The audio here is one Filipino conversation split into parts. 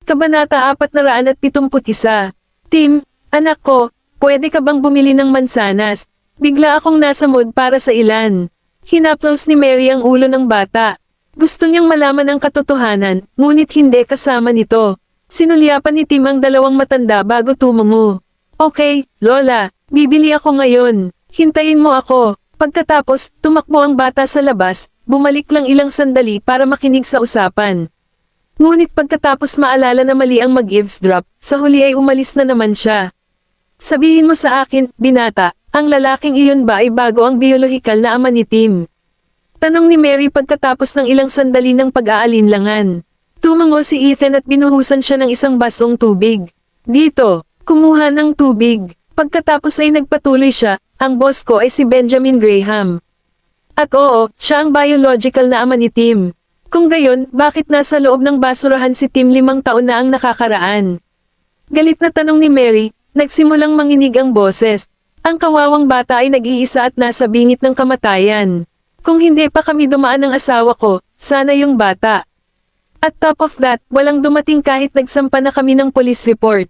Kabanata 471. Tim, anak ko, pwede ka bang bumili ng mansanas? Bigla akong nasa mood para sa ilan. Hinaplos ni Mary ang ulo ng bata. Gusto niyang malaman ang katotohanan, ngunit hindi kasama nito. Sinulyapan ni Tim ang dalawang matanda bago tumungo. Okay, Lola, bibili ako ngayon. Hintayin mo ako. Pagkatapos, tumakbo ang bata sa labas, bumalik lang ilang sandali para makinig sa usapan. Ngunit pagkatapos maalala na mali ang mag-eavesdrop, sa huli ay umalis na naman siya. Sabihin mo sa akin, binata, ang lalaking iyon ba ay bago ang biolohikal na ama ni Tim? Tanong ni Mary pagkatapos ng ilang sandali ng pag-aalinlangan. Tumango si Ethan at binuhusan siya ng isang basong tubig. Dito, kumuha ng tubig. Pagkatapos ay nagpatuloy siya, ang boss ko ay si Benjamin Graham. At oo, siya ang biological na ama ni Tim. Kung gayon, bakit nasa loob ng basurahan si Tim 5 taon na ang nakakaraan? Galit na tanong ni Mary, nagsimulang manginig ang boses. Ang kawawang bata ay nag-iisa at nasa bingit ng kamatayan. Kung hindi pa kami dumaan ng asawa ko, sana yung bata. At top of that, walang dumating kahit nagsampa na kami ng police report.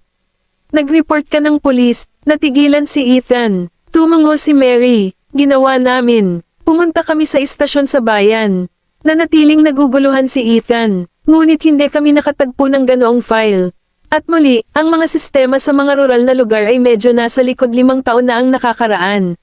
Nag-report ka ng police, natigilan si Ethan. Tumango si Mary, ginawa namin. Pumunta kami sa istasyon sa bayan. Nanatiling naguguluhan si Ethan, ngunit hindi kami nakatagpo ng ganoong file. At muli, ang mga sistema sa mga rural na lugar ay medyo nasa likod 5 taon na ang nakakaraan.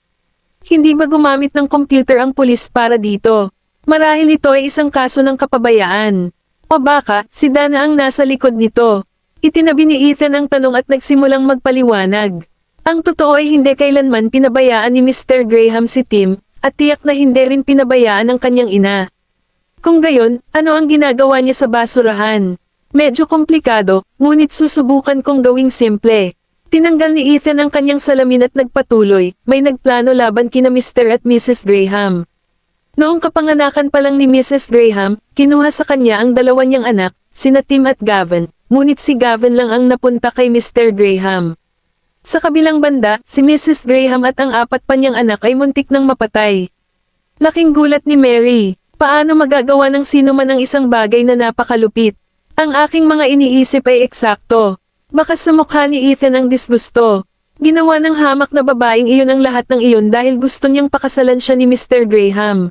Hindi ba gumamit ng computer ang pulis para dito? Marahil ito ay isang kaso ng kapabayaan. O baka, si Dana ang nasa likod nito. Itinabi ni Ethan ang tanong at nagsimulang magpaliwanag. Ang totoo ay hindi kailanman pinabayaan ni Mr. Graham si Tim, at tiyak na hindi rin pinabayaan ang kanyang ina. Kung gayon, ano ang ginagawa niya sa basurahan? Medyo komplikado, ngunit susubukan kong gawing simple. Tinanggal ni Ethan ang kanyang salamin at nagpatuloy, may nagplano laban kina Mr. at Mrs. Graham. Noong kapanganakan pa lang ni Mrs. Graham, kinuha sa kanya ang dalawa niyang anak, sina Tim at Gavin, ngunit si Gavin lang ang napunta kay Mr. Graham. Sa kabilang banda, si Mrs. Graham at ang 4 pa niyang anak ay muntik nang mapatay. Laking gulat ni Mary. Paano magagawa ng sino man ang isang bagay na napakalupit? Ang aking mga iniisip ay eksakto. Baka sa mukha ni Ethan ang disgusto. Ginawa ng hamak na babaeng iyon ang lahat ng iyon dahil gusto niyang pakasalan siya ni Mr. Graham.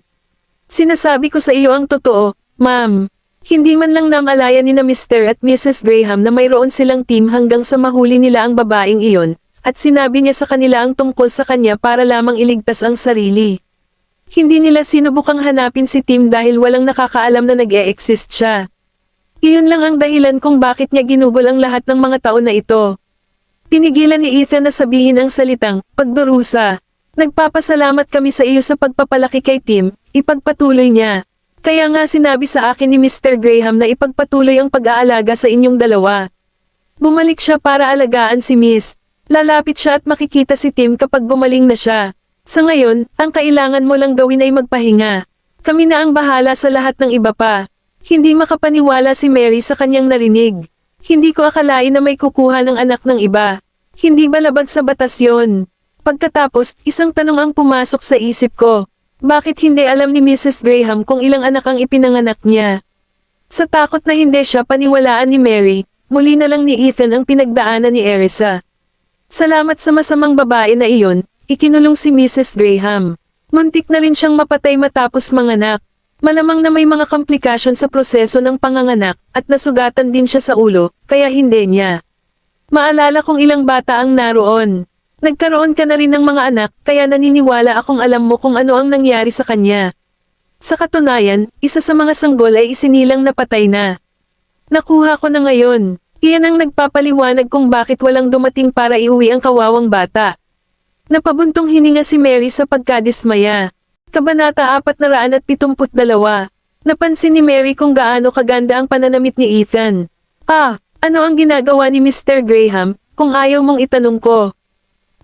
Sinasabi ko sa iyo ang totoo, ma'am. Hindi man lang namalayan ni na Mr. at Mrs. Graham na mayroon silang team hanggang sa mahuli nila ang babaeng iyon, at sinabi niya sa kanila ang tungkol sa kanya para lamang iligtas ang sarili. Hindi nila sinubukang hanapin si Tim dahil walang nakakaalam na nag-e-exist siya. Iyon lang ang dahilan kung bakit niya ginugol ang lahat ng mga taon na ito. Pinigilan ni Ethan na sabihin ang salitang, pagdurusa. Nagpapasalamat kami sa iyo sa pagpapalaki kay Tim, ipagpatuloy niya. Kaya nga sinabi sa akin ni Mr. Graham na ipagpatuloy ang pag-aalaga sa inyong dalawa. Bumalik siya para alagaan si Miss. Lalapit siya at makikita si Tim kapag gumaling na siya. Sa ngayon, ang kailangan mo lang gawin ay magpahinga. Kami na ang bahala sa lahat ng iba pa. Hindi makapaniwala si Mary sa kanyang narinig. Hindi ko akalain na may kukuha ng anak ng iba. Hindi ba labag sa batas yon? Pagkatapos, isang tanong ang pumasok sa isip ko. Bakit hindi alam ni Mrs. Graham kung ilang anak ang ipinanganak niya? Sa takot na hindi siya paniwalaan ni Mary, muli na lang ni Ethan ang pinagdaanan ni Erisa. Salamat sa masamang babae na iyon. Ikinulong si Mrs. Graham. Muntik na rin siyang mapatay matapos manganak. Malamang na may mga komplikasyon sa proseso ng panganganak at nasugatan din siya sa ulo, kaya hindi niya. Maalala kong ilang bata ang naroon. Nagkaroon ka na rin ng mga anak, kaya naniniwala akong alam mo kung ano ang nangyari sa kanya. Sa katunayan, isa sa mga sanggol ay isinilang napatay na. Nakuha ko na ngayon. Iyan ang nagpapaliwanag kung bakit walang dumating para iuwi ang kawawang bata. Napabuntong hininga si Mary sa pagkadismaya. Kabanata 472. Napansin ni Mary kung gaano kaganda ang pananamit ni Ethan. Ano ang ginagawa ni Mr. Graham, kung ayaw mong itanong ko?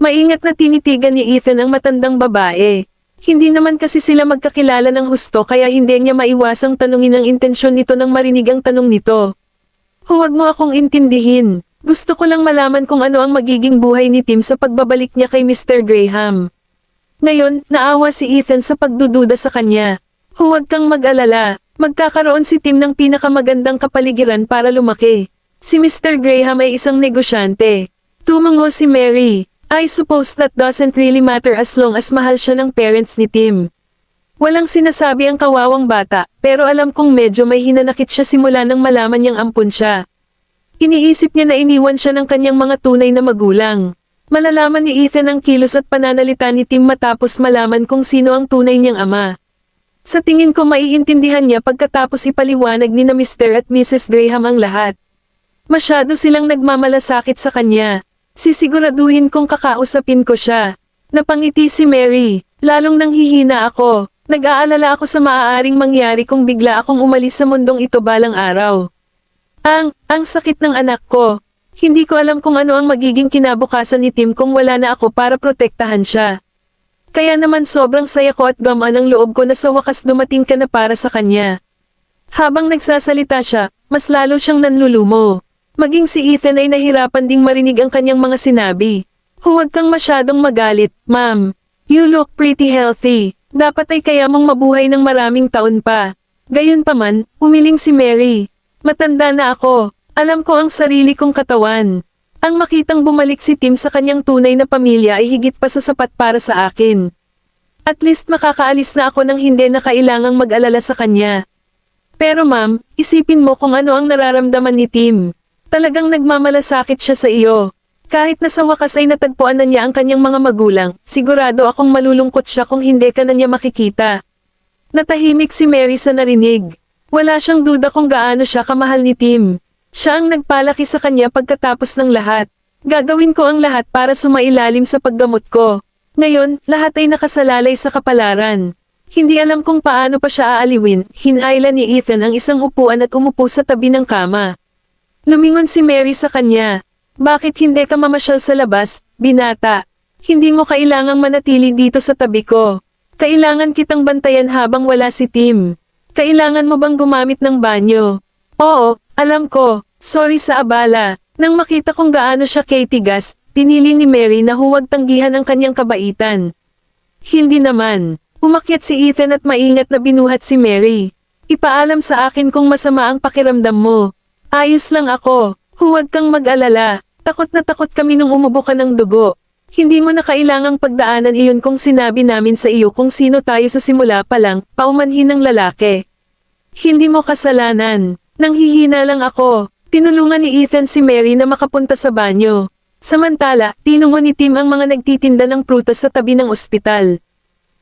Maingat na tinitigan ni Ethan ang matandang babae. Hindi naman kasi sila magkakilala ng husto kaya hindi niya maiwasang tanungin ang intensyon nito nang marinig ang tanong nito. Huwag mo akong intindihin. Gusto ko lang malaman kung ano ang magiging buhay ni Tim sa pagbabalik niya kay Mr. Graham. Ngayon, naawa si Ethan sa pagdududa sa kanya. Huwag kang mag-alala, magkakaroon si Tim ng pinakamagandang kapaligiran para lumaki. Si Mr. Graham ay isang negosyante. Tumango si Mary. I suppose that doesn't really matter as long as mahal siya ng parents ni Tim. Walang sinasabi ang kawawang bata, pero alam kong medyo may hinanakit siya simula nang malaman niyang ampun siya. Iniisip niya na iniwan siya ng kanyang mga tunay na magulang. Malalaman ni Ethan ang kilos at pananalita ni Tim matapos malaman kung sino ang tunay niyang ama. Sa tingin ko maiintindihan niya pagkatapos ipaliwanag ni na Mr. at Mrs. Graham ang lahat. Masyado silang nagmamalasakit sa kanya. Sisiguraduhin kong kakausapin ko siya. Napangiti si Mary, lalong nanghihina ako. Nag-aalala ako sa maaaring mangyari kung bigla akong umalis sa mundong ito balang araw. Ang sakit ng anak ko. Hindi ko alam kung ano ang magiging kinabukasan ni Tim kung wala na ako para protektahan siya. Kaya naman sobrang saya ko at gamaan ang loob ko na sa wakas dumating ka na para sa kanya. Habang nagsasalita siya, mas lalo siyang nanlulumo. Maging si Ethan ay nahirapan ding marinig ang kanyang mga sinabi. Huwag kang masyadong magalit, ma'am. You look pretty healthy. Dapat ay kaya mong mabuhay ng maraming taon pa. Gayunpaman, umiling si Mary. Matanda na ako. Alam ko ang sarili kong katawan. Ang makitang bumalik si Tim sa kanyang tunay na pamilya ay higit pa sa sapat para sa akin. At least makakaalis na ako nang hindi na kailangang mag-alala sa kanya. Pero ma'am, isipin mo kung ano ang nararamdaman ni Tim. Talagang nagmamalasakit siya sa iyo. Kahit na sa wakas ay natagpuan na niya ang kanyang mga magulang, sigurado akong malulungkot siya kung hindi ka na niya makikita. Natahimik si Mary sa narinig. Wala siyang duda kung gaano siya kamahal ni Tim. Siya ang nagpalaki sa kanya pagkatapos ng lahat. Gagawin ko ang lahat para sumailalim sa paggamot ko. Ngayon, lahat ay nakasalalay sa kapalaran. Hindi alam kung paano pa siya aaliwin, hinayla ni Ethan ang isang upuan at umupo sa tabi ng kama. Lumingon si Mary sa kanya. Bakit hindi ka mamasyal sa labas, binata? Hindi mo kailangang manatili dito sa tabi ko. Kailangan kitang bantayan habang wala si Tim. Kailangan mo bang gumamit ng banyo? Oo, alam ko. Sorry sa abala. Nang makita kong gaano siya katigas, pinili ni Mary na huwag tanggihan ang kanyang kabaitan. Hindi naman. Umakyat si Ethan at maingat na binuhat si Mary. Ipaalam sa akin kung masama ang pakiramdam mo. Ayos lang ako. Huwag kang mag-alala. Takot na takot kami nung umubo ka ng dugo. Hindi mo na kailangang pagdaanan iyon kung sinabi namin sa iyo kung sino tayo sa simula pa lang, paumanhin ng lalaki. Hindi mo kasalanan. Nanghihina lang ako. Tinulungan ni Ethan si Mary na makapunta sa banyo. Samantala, tinungo ni Tim ang mga nagtitinda ng prutas sa tabi ng ospital.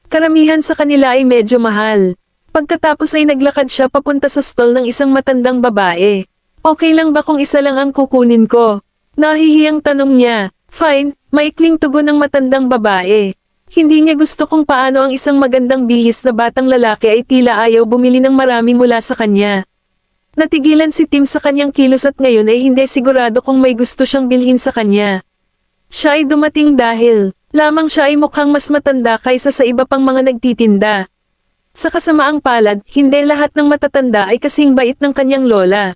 Karamihan sa kanila ay medyo mahal. Pagkatapos ay naglakad siya papunta sa stall ng isang matandang babae. Okay lang ba kung isa lang ang kukunin ko? Nahihiyang tanong niya. Fine, maikling tugon ng matandang babae. Hindi niya gusto kung paano ang isang magandang bihis na batang lalaki ay tila ayaw bumili ng marami mula sa kanya. Natigilan si Tim sa kanyang kilos at ngayon ay hindi sigurado kung may gusto siyang bilhin sa kanya. Siya ay dumating dahil lamang siya ay mukhang mas matanda kaysa sa iba pang mga nagtitinda. Sa kasamaang palad, hindi lahat ng matatanda ay kasing bait ng kanyang lola.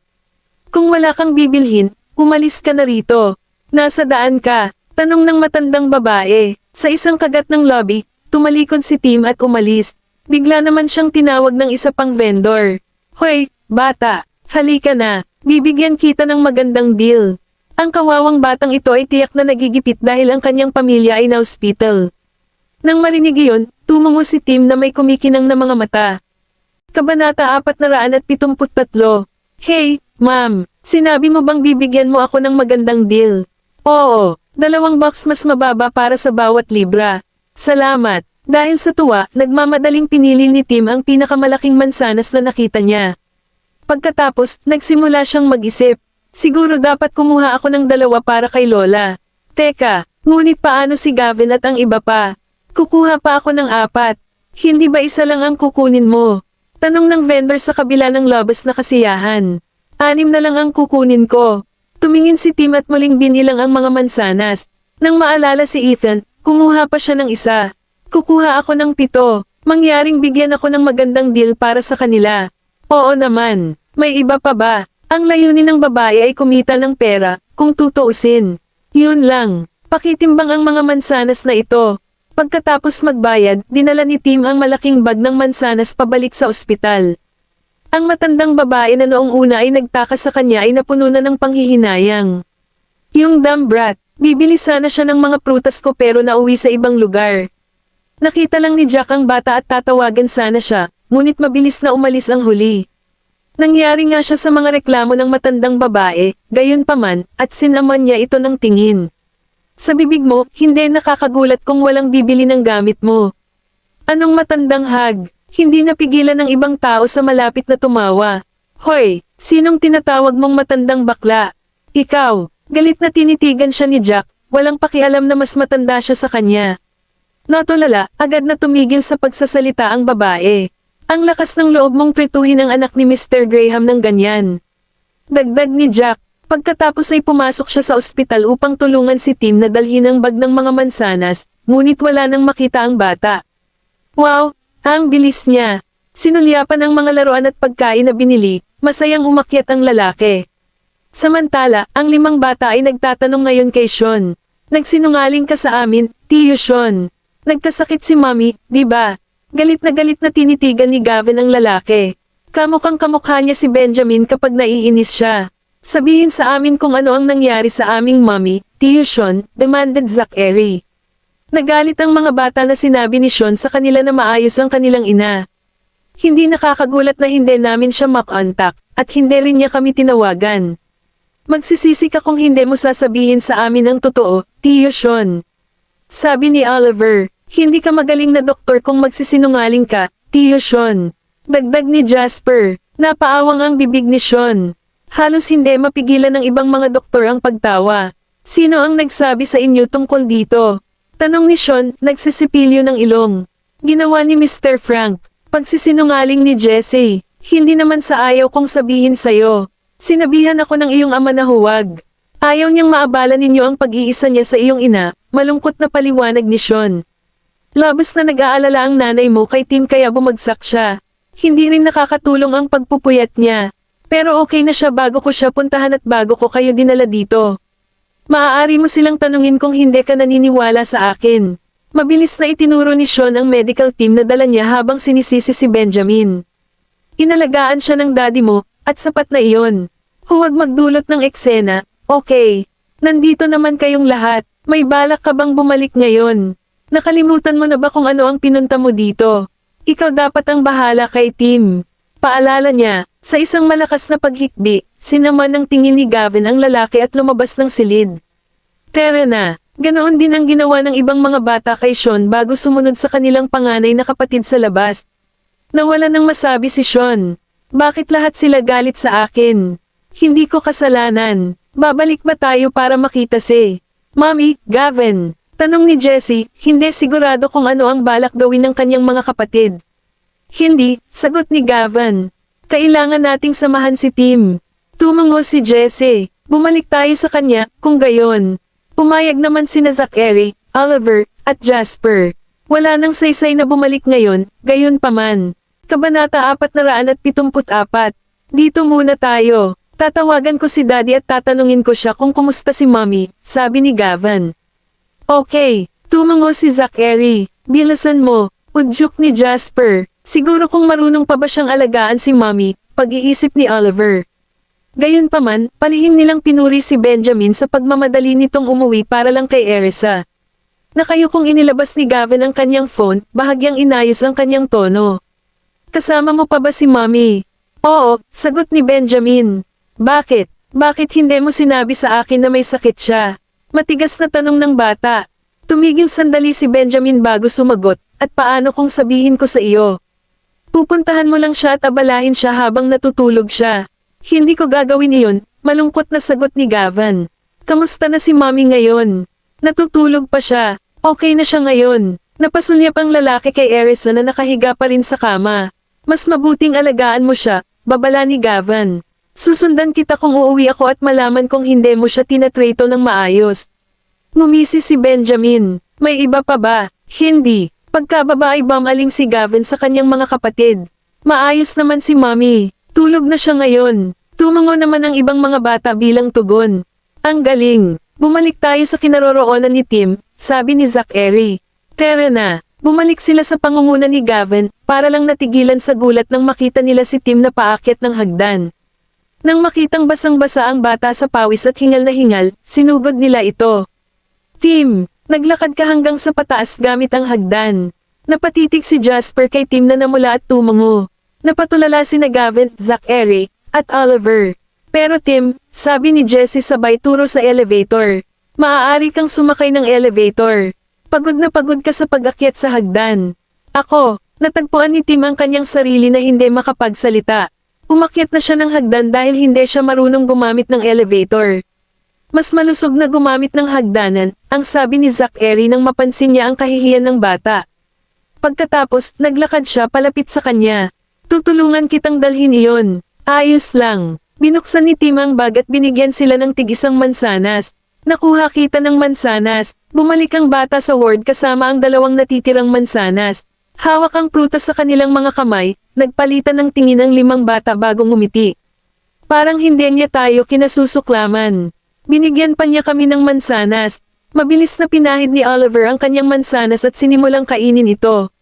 Kung wala kang bibilhin, umalis ka na rito. Nasa daan ka, tanong ng matandang babae. Sa isang kagat ng lobby, tumalikod si Tim at umalis. Bigla naman siyang tinawag ng isa pang vendor. Hoy, bata, halika na, bibigyan kita ng magandang deal. Ang kawawang batang ito ay tiyak na nagigipit dahil ang kanyang pamilya ay na-hospital. Nang marinig iyon, tumungo si Tim na may kumikinang na mga mata. Kabanata 473. Hey, ma'am, sinabi mo bang bibigyan mo ako ng magandang deal? Oo, 2 box mas mababa para sa bawat libra. Salamat. Dahil sa tuwa, nagmamadaling pinili ni Tim ang pinakamalaking mansanas na nakita niya. Pagkatapos, nagsimula siyang mag-isip. Siguro dapat kumuha ako ng 2 para kay Lola. Teka, ngunit paano si Gavin at ang iba pa? Kukuha pa ako ng 4. Hindi ba isa lang ang kukunin mo? Tanong ng vendor sa kabila ng labas na kasiyahan. 6 na lang ang kukunin ko. Tumingin si Tim at muling binilang ang mga mansanas. Nang maalala si Ethan, kumuha pa siya ng 1. Kukuha ako ng 7. Mangyaring bigyan ako ng magandang deal para sa kanila. Oo naman. May iba pa ba? Ang layunin ng babae ay kumita ng pera, kung tutuusin. Yun lang. Pakitimbang ang mga mansanas na ito. Pagkatapos magbayad, dinala ni Tim ang malaking bag ng mansanas pabalik sa ospital. Ang matandang babae na noong una ay nagtaka sa kanya ay napuno na ng panghihinayang. Yung dumb brat, bibili sana siya ng mga prutas ko pero nauwi sa ibang lugar. Nakita lang ni Jack ang bata at tatawagan sana siya, ngunit mabilis na umalis ang huli. Nangyari nga siya sa mga reklamo ng matandang babae, gayunpaman, at sinaman niya ito ng tingin. Sa bibig mo, hindi nakakagulat kung walang bibili ng gamit mo. Anong matandang hag? Hindi napigilan ng ibang tao sa malapit na tumawa. Hoy, sinong tinatawag mong matandang bakla? Ikaw, galit na tinitigan siya ni Jack, walang pakialam na mas matanda siya sa kanya. Natulala, agad na tumigil sa pagsasalita ang babae. Ang lakas ng loob mong prituhin ang anak ni Mr. Graham ng ganyan. Dagdag ni Jack, pagkatapos ay pumasok siya sa ospital upang tulungan si Tim na dalhin ang bag ng mga mansanas, ngunit wala nang makita ang bata. Wow, ang bilis niya. Sinulyapan ang mga laruan at pagkain na binili, masayang umakyat ang lalaki. Samantala, ang 5 bata ay nagtatanong ngayon kay Sean. Nagsinungaling ka sa amin, Tiyo Sean. Nagkasakit si Mommy, di ba? Galit na tinitigan ni Gavin ang lalaki. Kamukhang kamukha niya si Benjamin kapag naiinis siya. Sabihin sa amin kung ano ang nangyari sa aming mommy, Tiyo Sean, demanded Zachary. Nagalit ang mga bata na sinabi ni Sean sa kanila na maayos ang kanilang ina. Hindi nakakagulat na hindi namin siya makontak, at hindi rin niya kami tinawagan. Magsisisi ka kung hindi mo sasabihin sa amin ang totoo, Tiyo Sean. Sabi ni Oliver. Hindi ka magaling na doktor kung magsisinungaling ka, Tiyo Sean. Dagdag ni Jasper, napaawang ang bibig ni Sean. Halos hindi mapigilan ng ibang mga doktor ang pagtawa. Sino ang nagsabi sa inyo tungkol dito? Tanong ni Sean, nagsisipilyo ng ilong. Ginawa ni Mr. Frank. Pagsisinungaling ni Jesse. Hindi naman sa ayaw kong sabihin sa'yo. Sinabihan ako ng iyong ama na huwag. Ayaw niyang maabala ninyo ang pag-iisa niya sa iyong ina, malungkot na paliwanag ni Sean. Labas na nag-aalala ang nanay mo kay Tim kaya bumagsak siya. Hindi rin nakakatulong ang pagpupuyat niya. Pero okay na siya bago ko siya puntahan at bago ko kayo dinala dito. Maaari mo silang tanungin kung hindi ka naniniwala sa akin. Mabilis na itinuro ni Sean ang medical team na dala niya habang sinisisi si Benjamin. Inalagaan siya ng daddy mo, at sapat na iyon. Huwag magdulot ng eksena, okay. Nandito naman kayong lahat, may balak ka bang bumalik ngayon? Nakalimutan mo na ba kung ano ang pinunta mo dito? Ikaw dapat ang bahala kay Tim. Paalala niya, sa isang malakas na paghikbi, sinaman ng tingin ni Gavin ang lalaki at lumabas ng silid. Tara na, ganoon din ang ginawa ng ibang mga bata kay Sean bago sumunod sa kanilang panganay na kapatid sa labas. Nawala nang masabi si Sean. Bakit lahat sila galit sa akin? Hindi ko kasalanan. Babalik ba tayo para makita si Mommy, Gavin? Tanong ni Jessie, hindi sigurado kung ano ang balak gawin ng kanyang mga kapatid. Hindi, sagot ni Gavin. Kailangan nating samahan si Tim. Tumango si Jessie. Bumalik tayo sa kanya, kung gayon. Pumayag naman sina Zachary, Oliver, at Jasper. Wala nang saysay na bumalik ngayon, gayon paman. Kabanata 474. Dito muna tayo. Tatawagan ko si Daddy at tatanungin ko siya kung kumusta si Mommy, sabi ni Gavin. Okay, tumango si Zachary. Bilasan mo, udyok ni Jasper. Siguro kung marunong pa ba siyang alagaan si Mommy, pag-iisip ni Oliver. Gayunpaman, palihim nilang pinuri si Benjamin sa pagmamadali nitong umuwi para lang kay Erisa. Nakayukong inilabas ni Gavin ang kanyang phone, bahagyang inayos ang kanyang tono. Kasama mo pa ba si Mommy? Oo, sagot ni Benjamin. Bakit? Bakit hindi mo sinabi sa akin na may sakit siya? Matigas na tanong ng bata. Tumigil sandali si Benjamin bago sumagot, at paano kung sabihin ko sa iyo? Pupuntahan mo lang siya at abalahin siya habang natutulog siya. Hindi ko gagawin iyon, malungkot na sagot ni Gavin. Kamusta na si Mommy ngayon? Natutulog pa siya. Okay na siya ngayon. Napasulyap ang lalaki kay Erisa na nakahiga pa rin sa kama. Mas mabuting alagaan mo siya, babala ni Gavin. Susundan kita kung uuwi ako at malaman kung hindi mo siya tinatrato ng maayos. Ngumisi si Benjamin. May iba pa ba? Hindi. Pagkababa ay bumaling si Gavin sa kanyang mga kapatid. Maayos naman si Mommy. Tulog na siya ngayon. Tumango naman ang ibang mga bata bilang tugon. Ang galing. Bumalik tayo sa kinaroroonan ni Tim, sabi ni Zachary. Tara na. Bumalik sila sa pangunguna ni Gavin, para lang natigilan sa gulat nang makita nila si Tim na paakyat ng hagdan. Nang makitang basang-basa ang bata sa pawis at hingal na hingal, sinugod nila ito. Tim, naglakad ka hanggang sa pataas gamit ang hagdan. Napatitig si Jasper kay Tim na namula at tumango. Napatulala sina Gavin, Zachary, at Oliver. Pero Tim, sabi ni Jessie sabay turo sa elevator. Maaari kang sumakay ng elevator. Pagod na pagod ka sa pag-akyat sa hagdan. Ako, natagpuan ni Tim ang kanyang sarili na hindi makapagsalita. Umakyat na siya ng hagdan dahil hindi siya marunong gumamit ng elevator. Mas malusog na gumamit ng hagdanan, ang sabi ni Zachary nang mapansin niya ang kahihiyan ng bata. Pagkatapos, naglakad siya palapit sa kanya. Tutulungan kitang dalhin iyon. Ayos lang. Binuksan ni Tim ang bag at binigyan sila ng tig-isang mansanas. Nakuha kita ng mansanas. Bumalik ang bata sa ward kasama ang dalawang natitirang mansanas. Hawak ang prutas sa kanilang mga kamay, nagpalitan ng tingin ang 5 bata bago ngumiti. Parang hindi niya tayo kinasusuklaman. Binigyan pa niya kami ng mansanas. Mabilis na pinahid ni Oliver ang kanyang mansanas at sinimulang kainin ito.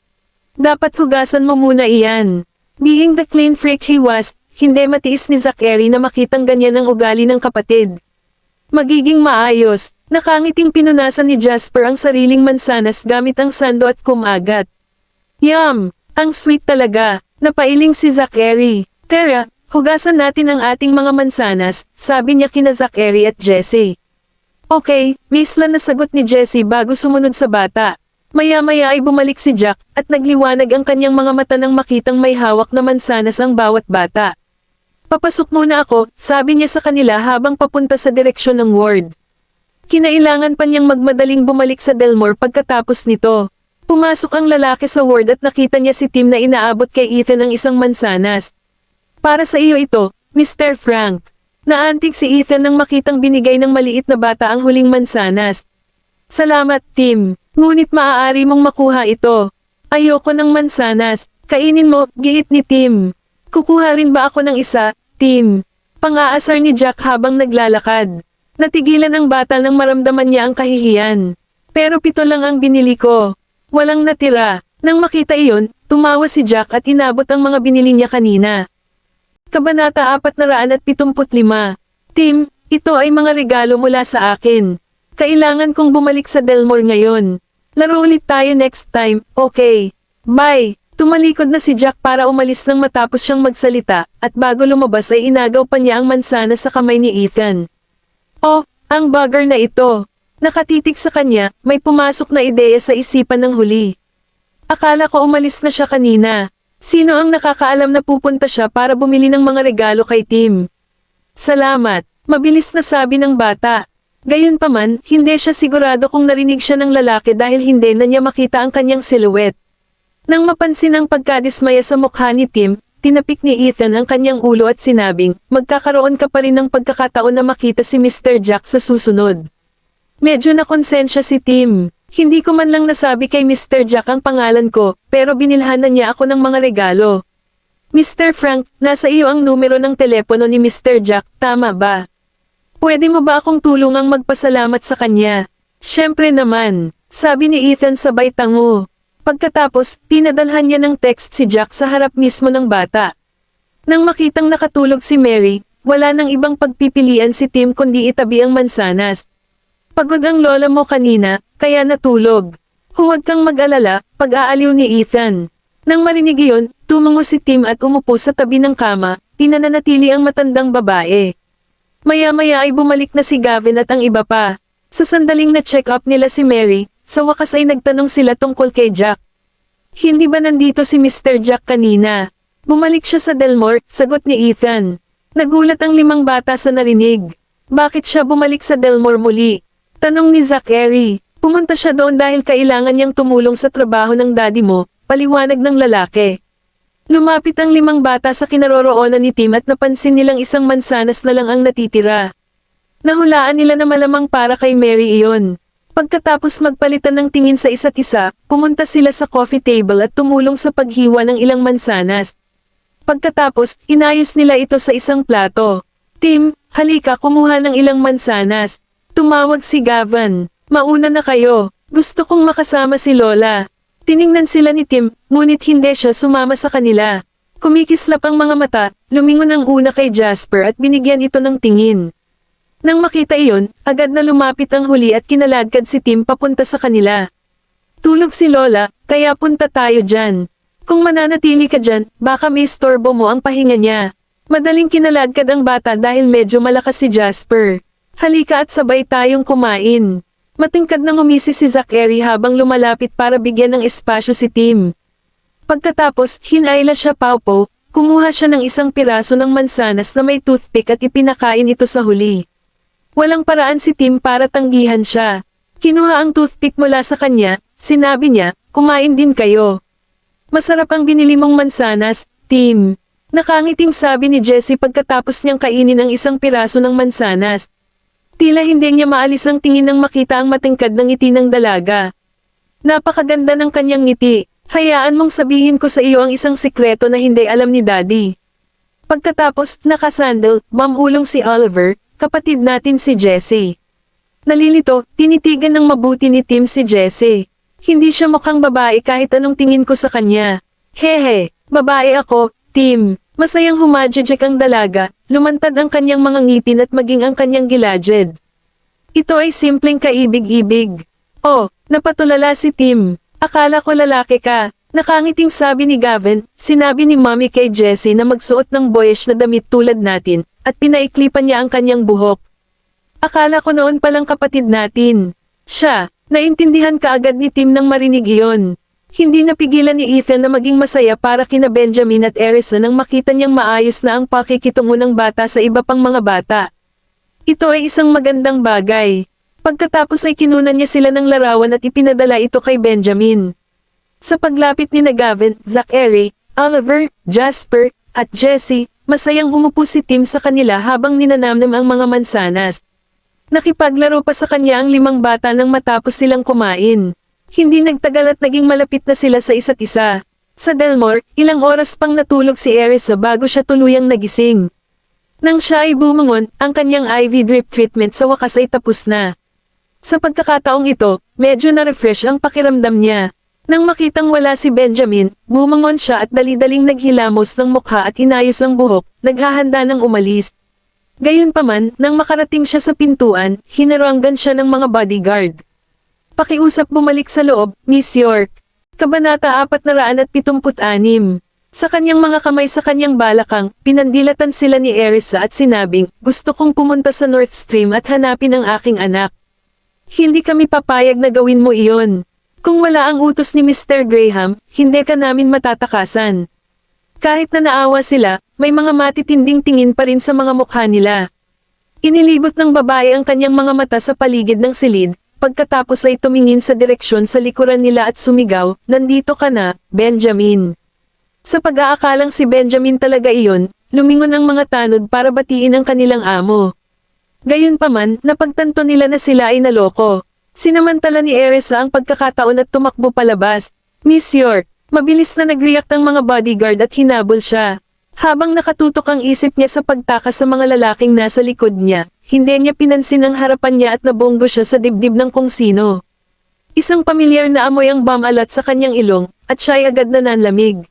Dapat hugasan mo muna iyan. Being the clean freak he was, hindi matiis ni Zachary na makitang ganyan ang ugali ng kapatid. Magiging maayos, nakangiting pinunasan ni Jasper ang sariling mansanas gamit ang sando at kumagat. Yum! Ang sweet talaga, napailing si Zachary. Tara, hugasan natin ang ating mga mansanas, sabi niya kina Zachary at Jessie. Okay, misla na sagot ni Jessie bago sumunod sa bata. Maya-maya ay bumalik si Jack at nagliwanag ang kanyang mga mata nang makitang may hawak na mansanas ang bawat bata. Papasok muna ako, sabi niya sa kanila habang papunta sa direksyon ng ward. Kinailangan pa niyang magmadaling bumalik sa Delmore pagkatapos nito. Pumasok ang lalaki sa ward at nakita niya si Tim na inaabot kay Ethan ang isang mansanas. Para sa iyo ito, Mr. Frank. Naantig si Ethan nang makitang binigay ng maliit na bata ang huling mansanas. Salamat, Tim. Ngunit maaari mong makuha ito. Ayoko ng mansanas. Kainin mo, giit ni Tim. Kukuha rin ba ako ng isa, Tim? Pang-aasar ni Jack habang naglalakad. Natigilan ang bata nang maramdaman niya ang kahihiyan. Pero 7 lang ang binili ko. Walang natira. Nang makita iyon, tumawa si Jack at inabot ang mga binili niya kanina. Kabanata 475. Tim, ito ay mga regalo mula sa akin. Kailangan kong bumalik sa Delmore ngayon. Laro ulit tayo next time, okay? Bye! Tumalikod na si Jack para umalis nang matapos siyang magsalita, at bago lumabas ay inagaw pa niya ang mansana sa kamay ni Ethan. Oh, ang bugger na ito! Nakatitig sa kanya, may pumasok na ideya sa isipan ng huli. Akala ko umalis na siya kanina. Sino ang nakakaalam na pupunta siya para bumili ng mga regalo kay Tim? Salamat, mabilis na sabi ng bata. Gayunpaman, hindi siya sigurado kung narinig siya ng lalaki dahil hindi na niya makita ang kanyang silhouette. Nang mapansin ang pagkadismaya sa mukha ni Tim, tinapik ni Ethan ang kanyang ulo at sinabing, magkakaroon ka pa rin ng pagkakataon na makita si Mr. Jack sa susunod. Medyo nakonsensya si Tim. Hindi ko man lang nasabi kay Mr. Jack ang pangalan ko, pero binilhanan niya ako ng mga regalo. Mr. Frank, nasa iyo ang numero ng telepono ni Mr. Jack, tama ba? Pwede mo ba akong tulungang magpasalamat sa kanya? Siyempre naman, sabi ni Ethan sabay tango. Pagkatapos, pinadalhan niya ng text si Jack sa harap mismo ng bata. Nang makitang nakatulog si Mary, wala nang ibang pagpipilian si Tim kundi itabi ang mansanas. Pagod ang lola mo kanina, kaya natulog. Huwag kang mag-alala, pag-aaliw ni Ethan. Nang marinig iyon, tumungo si Tim at umupo sa tabi ng kama, pinananatili ang matandang babae. Maya-maya ay bumalik na si Gavin at ang iba pa. Sa sandaling na-check up nila si Mary, sa wakas ay nagtanong sila tungkol kay Jack. Hindi ba nandito si Mr. Jack kanina? Bumalik siya sa Delmore, sagot ni Ethan. Nagulat ang 5 bata sa narinig. Bakit siya bumalik sa Delmore muli? Tanong ni Zachary. Pumunta siya doon dahil kailangan niyang tumulong sa trabaho ng daddy mo, paliwanag ng lalaki. Lumapit ang 5 bata sa kinaroroonan ni Tim at napansin nilang isang mansanas na lang ang natitira. Nahulaan nila na malamang para kay Mary iyon. Pagkatapos magpalitan ng tingin sa isa't isa, pumunta sila sa coffee table at tumulong sa paghiwa ng ilang mansanas. Pagkatapos, inayos nila ito sa isang plato. Tim, halika kumuha ng ilang mansanas. Tumawag si Gavin. Mauna na kayo. Gusto kong makasama si Lola. Tiningnan sila ni Tim, ngunit hindi siya sumama sa kanila. Kumikislap ang mga mata, lumingon ang una kay Jasper at binigyan ito ng tingin. Nang makita iyon, agad na lumapit ang huli at kinaladkad si Tim papunta sa kanila. Tulog si Lola, kaya punta tayo dyan. Kung mananatili ka dyan, baka may istorbo mo ang pahinga niya. Madaling kinaladkad ang bata dahil medyo malakas si Jasper. Halika at sabay tayong kumain. Matingkad nang umisi si Zachary habang lumalapit para bigyan ng espasyo si Tim. Pagkatapos, hinayla siya paupo, kumuha siya ng isang piraso ng mansanas na may toothpick at ipinakain ito sa huli. Walang paraan si Tim para tanggihan siya. Kinuha ang toothpick mula sa kanya, sinabi niya, kumain din kayo. Masarap ang binili mong mansanas, Tim. Nakangiting sabi ni Jessie pagkatapos niyang kainin ang isang piraso ng mansanas. Tila hindi niya maalis ang tingin nang makita ang matingkad ng ngiti ng dalaga. Napakaganda ng kanyang ngiti. Hayaan mong sabihin ko sa iyo ang isang sikreto na hindi alam ni Daddy. Pagkatapos, nakasandal, mamulong si Oliver, kapatid natin si Jessie. Nalilito, tinitigan ng mabuti ni Tim si Jessie. Hindi siya mukhang babae kahit anong tingin ko sa kanya. Hehe, babae ako, Tim. Masayang humadjadjak ang dalaga, lumantad ang kanyang mga ngipin at maging ang kanyang gilajed. Ito ay simpleng kaibig-ibig. Oh, napatulala si Tim. Akala ko lalaki ka. Nakangiting sabi ni Gavin, sinabi ni Mommy kay Jessie na magsuot ng boyish na damit tulad natin, at pinaiklipan niya ang kanyang buhok. Akala ko noon palang kapatid natin. Siya, naintindihan kaagad ni Tim nang marinig iyon. Hindi napigilan ni Ethan na maging masaya para kina Benjamin at Erisa nang makita niyang maayos na ang pakikitungo ng bata sa iba pang mga bata. Ito ay isang magandang bagay. Pagkatapos ay kinunan niya sila ng larawan at ipinadala ito kay Benjamin. Sa paglapit ni Gavin, Zachary, Oliver, Jasper, at Jessie, masayang umupo si Tim sa kanila habang ninanamnam ang mga mansanas. Nakipaglaro pa sa kanya ang 5 bata nang matapos silang kumain. Hindi nagtagal at naging malapit na sila sa isa't isa. Sa Delmore, ilang oras pang natulog si Erisa bago siya tuluyang nagising. Nang siya ay bumangon, ang kanyang IV drip treatment sa wakas ay tapos na. Sa pagkakataong ito, medyo na-refresh ang pakiramdam niya. Nang makitang wala si Benjamin, bumangon siya at dali-daling naghilamos ng mukha at inayos ang buhok, naghahanda ng umalis. Gayunpaman, nang makarating siya sa pintuan, hinarangan siya ng mga bodyguard. Pakiusap bumalik sa loob, Miss York. Kabanata 476. Sa kanyang mga kamay sa kanyang balakang, pinandilatan sila ni Erisa at sinabing, gusto kong pumunta sa North Stream at hanapin ang aking anak. Hindi kami papayag na gawin mo iyon. Kung wala ang utos ni Mr. Graham, hindi ka namin matatakasan. Kahit na naawa sila, may mga matitinding tingin pa rin sa mga mukha nila. Inilibot ng babae ang kanyang mga mata sa paligid ng silid, pagkatapos ay tumingin sa direksyon sa likuran nila at sumigaw, nandito ka na, Benjamin. Sa pag-aakalang si Benjamin talaga iyon, lumingon ang mga tanod para batiin ang kanilang amo. Gayunpaman, napagtanto nila na sila ay naloko. Sinamantala ni Erisa ang pagkakataon at tumakbo palabas. Miss York, mabilis na nag-react ang mga bodyguard at hinabol siya. Habang nakatutok ang isip niya sa pagtakas sa mga lalaking nasa likod niya, hindi niya pinansin ang harapan niya at nabunggo siya sa dibdib ng kung sino. Isang pamilyar na amoy ang bamalat sa kanyang ilong, at siya ay agad na nanlamig.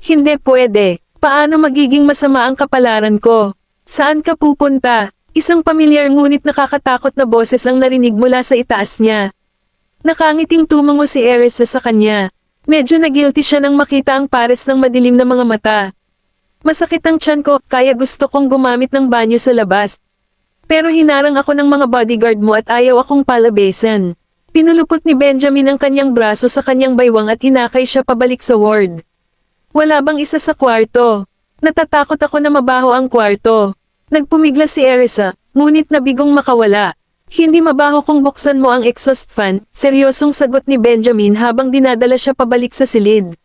Hindi pwede. Paano magiging masama ang kapalaran ko? Saan ka pupunta? Isang pamilyar ngunit nakakatakot na boses ang narinig mula sa itaas niya. Nakangiting tumango si Erisa sa kanya. Medyo nagilty siya nang makita ang pares ng madilim na mga mata. Masakit ang tiyan ko, kaya gusto kong gumamit ng banyo sa labas. Pero hinarang ako ng mga bodyguard mo at ayaw akong palabesan. Pinulupot ni Benjamin ang kanyang braso sa kanyang baywang at hinakay siya pabalik sa ward. Wala bang isa sa kwarto? Natatakot ako na mabaho ang kwarto. Nagpumigla si Erisa, ngunit nabigong makawala. Hindi mabaho kung buksan mo ang exhaust fan, seryosong sagot ni Benjamin habang dinadala siya pabalik sa silid.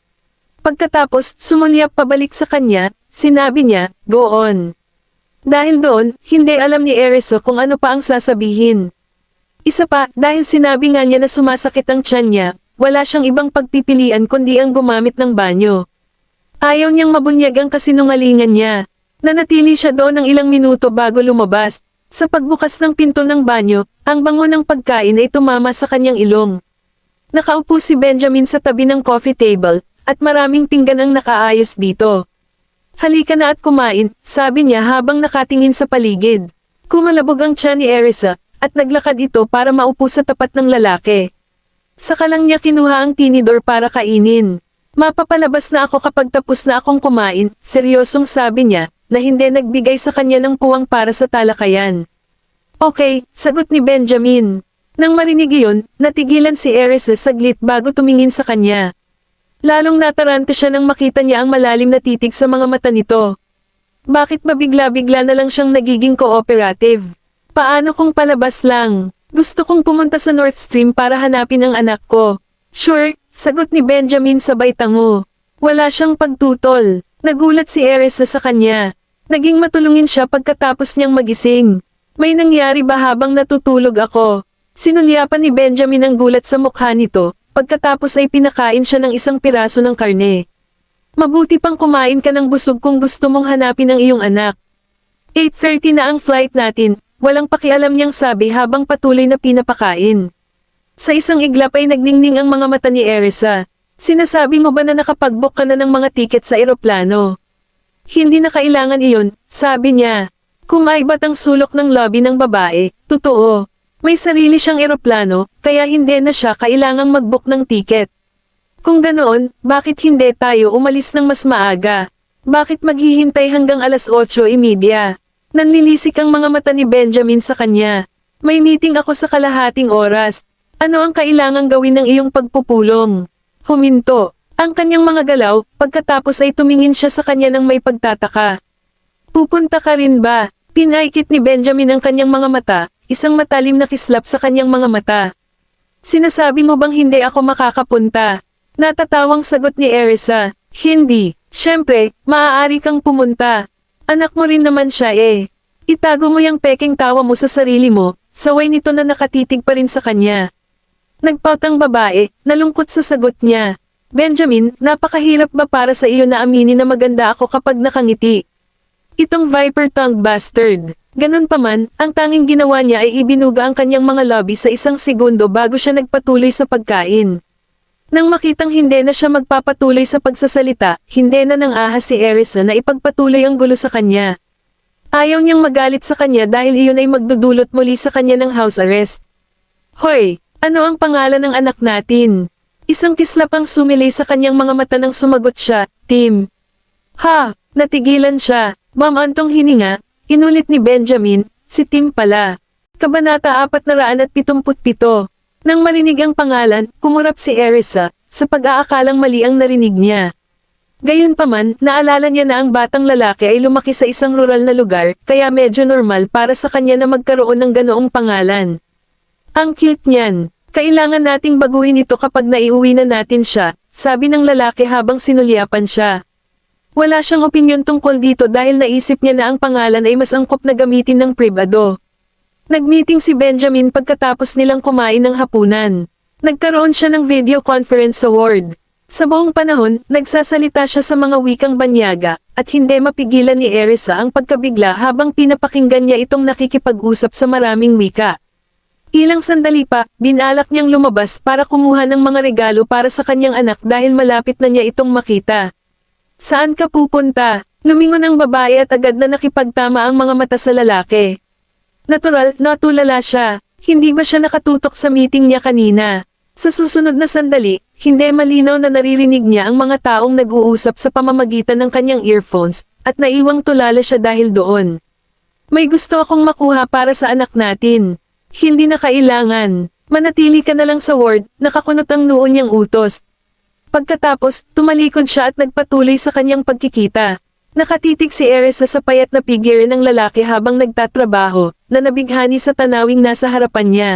Pagkatapos, sumulyap pabalik sa kanya, sinabi niya, go on. Dahil doon, hindi alam ni Erisa kung ano pa ang sasabihin. Isa pa, dahil sinabi nga niya na sumasakit ang tiyan niya, wala siyang ibang pagpipilian kundi ang gumamit ng banyo. Ayaw niyang mabunyag ang kasinungalingan niya. Nanatili siya doon ng ilang minuto bago lumabas. Sa pagbukas ng pinto ng banyo, ang bango ng pagkain ay tumama sa kanyang ilong. Nakaupo si Benjamin sa tabi ng coffee table, at maraming pinggan ang nakaayos dito. Halika na at kumain, sabi niya habang nakatingin sa paligid. Kumalabog ang tiyan ni Erisa, at naglakad ito para maupo sa tapat ng lalaki. Saka lang niya kinuha ang tinidor para kainin. Mapapalabas na ako kapag tapos na akong kumain, seryosong sabi niya, na hindi nagbigay sa kanya ng puwang para sa talakayan. Okay, sagot ni Benjamin. Nang marinig iyon, natigilan si Erisa saglit bago tumingin sa kanya. Lalong natarante siya nang makita niya ang malalim na titig sa mga mata nito. Bakit ba bigla-bigla na lang siyang nagiging cooperative? Paano kung palabas lang? Gusto kong pumunta sa North Stream para hanapin ang anak ko. Sure, sagot ni Benjamin sabay tango. Wala siyang pagtutol. Nagulat si Erisa sa kanya. Naging matulungin siya pagkatapos niyang magising. May nangyari ba habang natutulog ako? Sinulyapan ni Benjamin ang gulat sa mukha nito, pagkatapos ay pinakain siya ng isang piraso ng karne. Mabuti pang kumain ka ng busog kung gusto mong hanapin ang iyong anak. 8:30 na ang flight natin, walang pakialam niyang sabi habang patuloy na pinapakain. Sa isang iglap ay nagningning ang mga mata ni Erisa. Sinasabi mo ba na nakapag-book ka na ng mga tiket sa eroplano? Hindi na kailangan iyon, sabi niya. Kumaibat ang sulok ng lobby ng babae, totoo. May sarili siyang eroplano, kaya hindi na siya kailangang mag-book ng tiket. Kung ganoon, bakit hindi tayo umalis ng mas maaga? Bakit maghihintay hanggang alas 8:30? Nanlilisik ang mga mata ni Benjamin sa kanya. May meeting ako sa kalahating oras. Ano ang kailangang gawin ng iyong pagpupulong? Huminto. Ang kanyang mga galaw, pagkatapos ay tumingin siya sa kanya ng may pagtataka. Pupunta ka rin ba? Pinaikit ni Benjamin ang kanyang mga mata, isang matalim na kislap sa kanyang mga mata. Sinasabi mo bang hindi ako makakapunta? Natatawang sagot ni Erisa. Hindi. Siyempre, maaari kang pumunta. Anak mo rin naman siya eh. Itago mo yung peking tawa mo sa sarili mo, saway nito na nakatitig pa rin sa kanya. Nagpaut ang babae, nalungkot sa sagot niya. Benjamin, napakahirap ba para sa iyo na aminin na maganda ako kapag nakangiti? Itong viper-tongued bastard. Ganun pa man, ang tanging ginawa niya ay ibinuga ang kanyang mga labi sa isang segundo bago siya nagpatuloy sa pagkain. Nang makitang hindi na siya magpapatuloy sa pagsasalita, hindi na nang ahas si Erisa na ipagpatuloy ang gulo sa kanya. Ayaw niyang magalit sa kanya dahil iyon ay magdudulot muli sa kanya ng house arrest. Hoy, ano ang pangalan ng anak natin? Isang kislap ang sumilay sa kanyang mga mata nang sumagot siya, Tim. Ha, natigilan siya. Mamantong hininga, inulit ni Benjamin, si Tim pala. Kabanata 477. Nang marinig ang pangalan, kumurap si Erisa, sa pag-aakalang mali ang narinig niya. Gayunpaman, naalala niya na ang batang lalaki ay lumaki sa isang rural na lugar, kaya medyo normal para sa kanya na magkaroon ng ganoong pangalan. Ang cute niyan. Kailangan nating baguhin ito kapag naiuwi na natin siya, sabi ng lalaki habang sinulyapan siya. Wala siyang opinyon tungkol dito dahil naisip niya na ang pangalan ay mas angkop na gamitin ng pribado. Nagmeeting si Benjamin pagkatapos nilang kumain ng hapunan. Nagkaroon siya ng video conference sa ward. Sa buong panahon, nagsasalita siya sa mga wikang banyaga, at hindi mapigilan ni Erisa ang pagkabigla habang pinapakinggan niya itong nakikipag-usap sa maraming wika. Ilang sandali pa, binalak niyang lumabas para kumuha ng mga regalo para sa kanyang anak dahil malapit na niya itong makita. Saan ka pupunta? Lumingon ang babae at agad na nakipagtama ang mga mata sa lalaki. Natural, natulala siya. Hindi ba siya nakatutok sa meeting niya kanina? Sa susunod na sandali, hindi malinaw na naririnig niya ang mga taong nag-uusap sa pamamagitan ng kanyang earphones, at naiwang tulala siya dahil doon. May gusto akong makuha para sa anak natin. Hindi na kailangan. Manatili ka na lang sa ward, nakakunot ang noo niyang utos. Pagkatapos, tumalikod siya at nagpatuloy sa kanyang pagkikita. Nakatitig si Erisa sa payat na figure ng lalaki habang nagtatrabaho, na nabighani sa tanawing nasa harapan niya.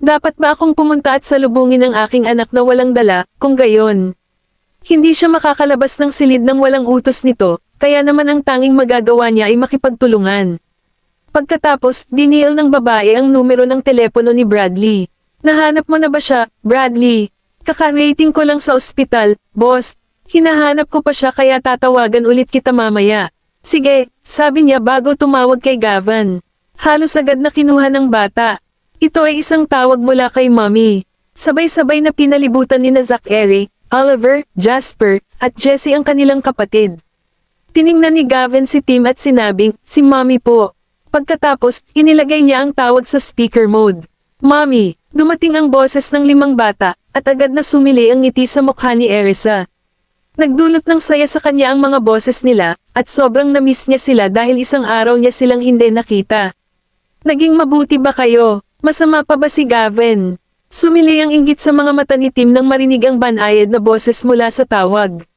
Dapat ba akong pumunta at salubungin ang aking anak na walang dala, kung gayon? Hindi siya makakalabas ng silid ng walang utos nito, kaya naman ang tanging magagawa niya ay makipagtulungan. Pagkatapos, dinial ng babae ang numero ng telepono ni Bradley. Nahanap mo na ba siya, Bradley? Kaka-rating ko lang sa ospital, boss. Hinahanap ko pa siya kaya tatawagan ulit kita mamaya. Sige, sabi niya bago tumawag kay Gavan. Halos agad na kinuha ng bata. Ito ay isang tawag mula kay mommy. Sabay-sabay na pinalibutan ni Zachary, Oliver, Jasper, at Jessie ang kanilang kapatid. Tiningnan ni Gavin si Tim at sinabing, "Si Mommy po." Pagkatapos, inilagay niya ang tawag sa speaker mode. "Mommy!" Dumating ang boses ng 5 bata, at agad na sumili ang ngiti sa mukha ni Erisa. Nagdulot ng saya sa kanya ang mga boses nila, at sobrang na-miss niya sila dahil isang araw niya silang hindi nakita. "Naging mabuti ba kayo? Masama pa ba si Gavin?" Sumili ang inggit sa mga mata ni Tim nang marinig ang banayad na boses mula sa tawag.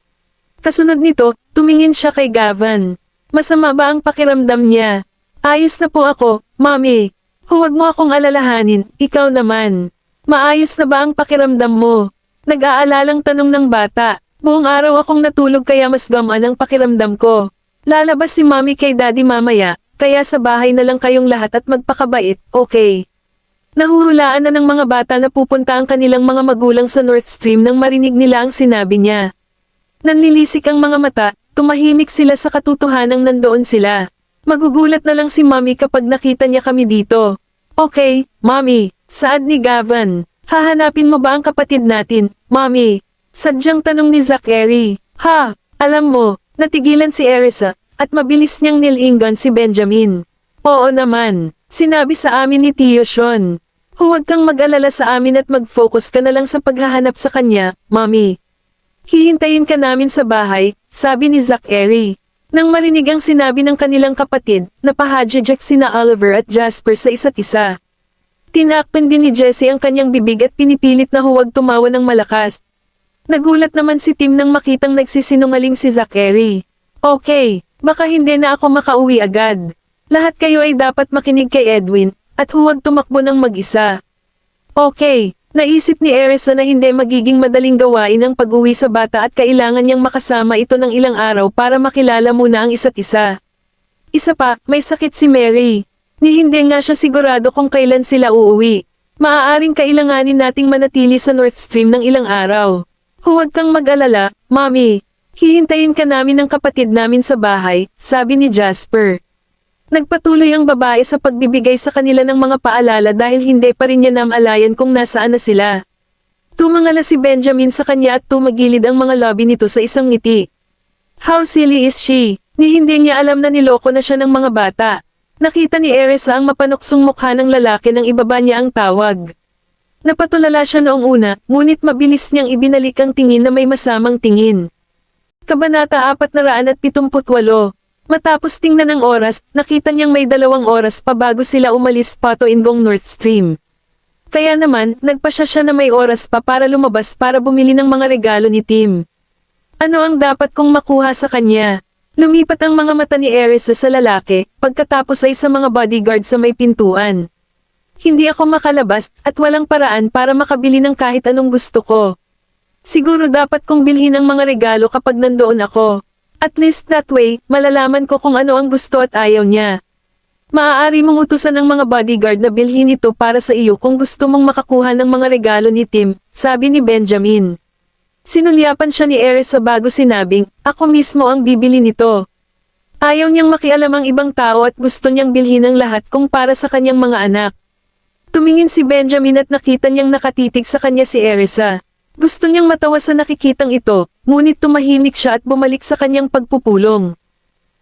Kasunod nito, tumingin siya kay Gavin. "Masama ba ang pakiramdam niya?" "Ayos na po ako, Mommy." "Huwag mo akong alalahanin, ikaw naman. Maayos na ba ang pakiramdam mo?" Nag-aalalang tanong ng bata. "Buong araw akong natulog kaya mas gamaan ang pakiramdam ko. Lalabas si Mommy kay Daddy mamaya, kaya sa bahay na lang kayong lahat at magpakabait, okay?" Nahuhulaan na ng mga bata na pupunta ang kanilang mga magulang sa North Stream nang marinig nila ang sinabi niya. Nanlilisik ang mga mata, tumahimik sila sa katotohanang nandoon sila. Magugulat na lang si Mommy kapag nakita niya kami dito. "Okay, Mommy." Saad ni Gavin. "Hahanapin mo ba ang kapatid natin, Mommy?" Sadyang tanong ni Zachary. "Ha, alam mo," natigilan si Erisa, at mabilis niyang nilingon si Benjamin. "Oo naman, sinabi sa amin ni Tio Sean. Huwag kang mag-alala sa amin at mag-focus ka na lang sa paghahanap sa kanya, Mommy. Hihintayin ka namin sa bahay," sabi ni Zachary. Nang marinig ang sinabi ng kanilang kapatid, napahadjak sina Oliver at Jasper sa isa't isa. Tinakpan din ni Jessie ang kanyang bibig at pinipilit na huwag tumawa ng malakas. Nagulat naman si Tim nang makitang nagsisinungaling si Zachary. "Okay, baka hindi na ako makauwi agad. Lahat kayo ay dapat makinig kay Edwin, at huwag tumakbo ng mag-isa." "Okay." Naisip ni Erisa na hindi magiging madaling gawain ang pag-uwi sa bata at kailangan niyang makasama ito ng ilang araw para makilala muna ang isa't isa. Isa pa, may sakit si Mary. Ni hindi nga siya sigurado kung kailan sila uuwi. Maaaring kailanganin nating manatili sa North Stream ng ilang araw. "Huwag kang mag-alala, Mommy. Hihintayin ka namin ng kapatid namin sa bahay," sabi ni Jasper. Nagpatuloy ang babae sa pagbibigay sa kanila ng mga paalala dahil hindi pa rin niya namalayan kung nasaan na sila. Tumangala si Benjamin sa kanya at tumagilid ang mga labi nito sa isang ngiti. How silly is she? Ni hindi niya alam na niloko na siya ng mga bata. Nakita ni Erisa ang mapanuksong mukha ng lalaki nang ibaba niya ang tawag. Napatulala siya noong una, ngunit mabilis niyang ibinalik ang tingin na may masamang tingin. Kabanata 478. Matapos tingnan ng oras, nakita niyang may 2 oras pa bago sila umalis patungo North Stream. Kaya naman, nagpasya siya na may oras pa para lumabas para bumili ng mga regalo ni Tim. Ano ang dapat kong makuha sa kanya? Lumipat ang mga mata ni Erisa sa lalaki, pagkatapos ay sa mga bodyguard sa may pintuan. "Hindi ako makalabas, at walang paraan para makabili ng kahit anong gusto ko. Siguro dapat kong bilhin ang mga regalo kapag nandoon ako. At least that way, malalaman ko kung ano ang gusto at ayaw niya. Maaari mong utusan ng mga bodyguard na bilhin ito para sa iyo kung gusto mong makakuha ng mga regalo ni Tim," sabi ni Benjamin. Sinulyapan siya ni Erisa bago sinabing, "Ako mismo ang bibili nito." Ayaw niyang makialam ang ibang tao at gusto niyang bilhin ang lahat kung para sa kanyang mga anak. Tumingin si Benjamin at nakita niyang nakatitig sa kanya si Erisa. Gusto niyang matawa sa nakikitang ito, ngunit tumahimik siya at bumalik sa kanyang pagpupulong.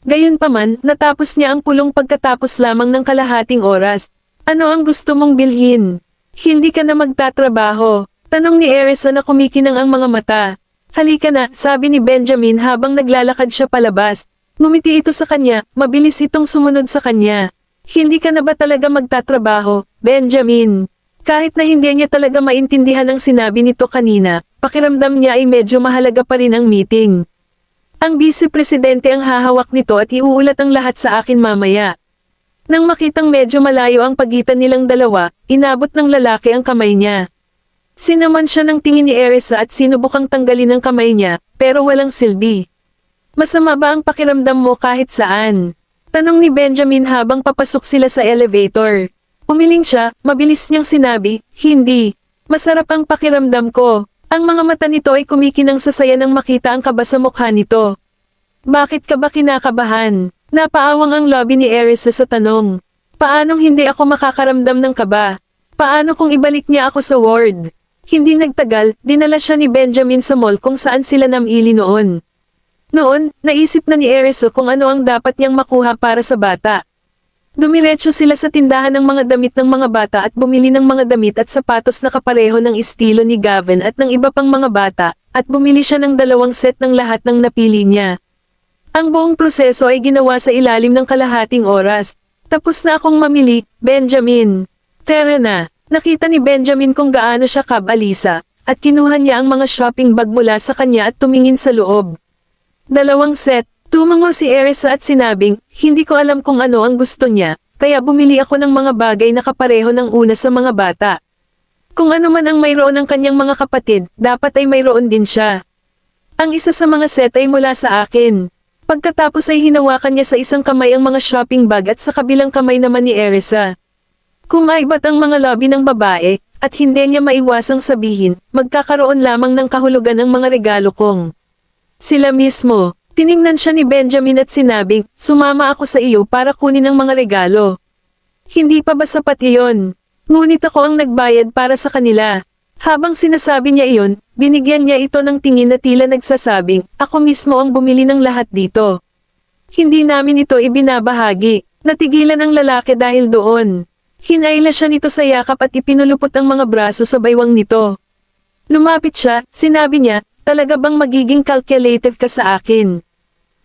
Gayunpaman, natapos niya ang pulong pagkatapos lamang ng kalahating oras. "Ano ang gusto mong bilhin? Hindi ka na magtatrabaho?" Tanong ni Erisa na kumikinang ang mga mata. "Halika na," sabi ni Benjamin habang naglalakad siya palabas. Ngumiti ito sa kanya, mabilis itong sumunod sa kanya. "Hindi ka na ba talaga magtatrabaho, Benjamin?" Kahit na hindi niya talaga maintindihan ang sinabi nito kanina, pakiramdam niya ay medyo mahalaga pa rin ang meeting. Ang vice-presidente ang hahawak nito at iuulat ang lahat sa akin mamaya. Nang makitang medyo malayo ang pagitan nilang dalawa, inabot ng lalaki ang kamay niya. Sinaman siya ng tingin ni Erisa at sinubukang tanggalin ang kamay niya, pero walang silbi. "Masama ba ang pakiramdam mo kahit saan?" Tanong ni Benjamin habang papasok sila sa elevator. Umiling siya, mabilis niyang sinabi, "Hindi. Masarap ang pakiramdam ko." Ang mga mata nito ay kumikinang sa saya nang makita ang kaba sa mukha nito. "Bakit ka ba kinakabahan?" Napaawang ang lobby ni Erisa sa tanong. "Paanong hindi ako makakaramdam ng kaba? Paano kung ibalik niya ako sa ward? Hindi nagtagal, dinala siya ni Benjamin sa mall kung saan sila namili noon. Noon, naisip na ni Erisa kung ano ang dapat niyang makuha para sa bata. Dumiretso sila sa tindahan ng mga damit ng mga bata at bumili ng mga damit at sapatos na kapareho ng estilo ni Gavin at ng iba pang mga bata, at bumili siya ng 2 set ng lahat ng napili niya. Ang buong proseso ay ginawa sa ilalim ng kalahating oras. Tapos na akong mamili, Benjamin. Tara na. Nakita ni Benjamin kung gaano siya kabalisa, at kinuha niya ang mga shopping bag mula sa kanya at tumingin sa loob. 2 set. Tumango si Erisa at sinabing, hindi ko alam kung ano ang gusto niya, kaya bumili ako ng mga bagay na kapareho ng una sa mga bata. Kung ano man ang mayroon ng kanyang mga kapatid, dapat ay mayroon din siya. Ang isa sa mga set ay mula sa akin. Pagkatapos ay hinawakan niya sa isang kamay ang mga shopping bag at sa kabilang kamay naman ni Erisa. Kumaibat ang mga labi ng babae, at hindi niya maiwasang sabihin, magkakaroon lamang ng kahulugan ang mga regalo kong. Sila mismo. Tiningnan siya ni Benjamin at sinabing, sumama ako sa iyo para kunin ang mga regalo. Hindi pa ba sapat iyon? Ngunit ako ang nagbayad para sa kanila. Habang sinasabi niya iyon, binigyan niya ito ng tingin na tila nagsasabing, ako mismo ang bumili ng lahat dito. Hindi namin ito ibinabahagi. Natigilan ang lalaki dahil doon. Hinayla siya nito sa yakap at ipinulupot ang mga braso sa baywang nito. Lumapit siya, sinabi niya, talaga bang magiging calculative ka sa akin?